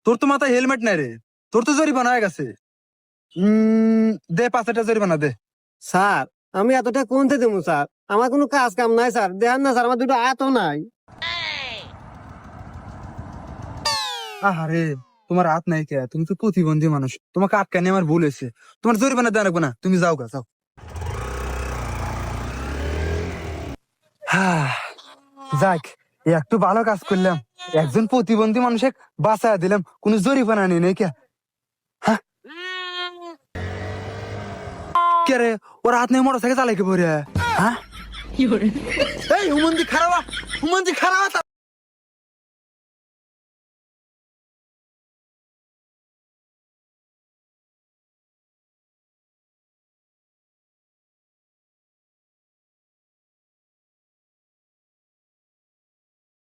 তোর তো মাথায় হেলমেট নাই রে, তোর তো জরিমানা হয়ে গেছে। দে 5,000 জরিমানা দে। স্যার আমি এতটা কোনতে দেবো স্যার? আমার কোনো কাজ কাম নাই স্যার, দেখেন না স্যার আমার দুটো আয়াতও নাই। আরে তোমার হাত নাই কে? তুমি তো প্রতিবন্ধী মানুষ, তোমাকে আটকানি আমার ভুল হয়েছে। তোমার জরিমানা দেওয়া লাগবে না, তুমি যাও গা, যাও। যাক, একটু ভালো কাজ করলাম, একজন প্রতিবন্ধী মানুষকে বাঁচায় দিলাম, কোনো জরিমানা নেই নাকি? হ্যাঁ, কে রে? ওর হাত নেই, মোটর সাইকেল চালাই কে পরে? হ্যাঁ, এই হুমন্দি খারাপ, হুমন্দি খারাপ।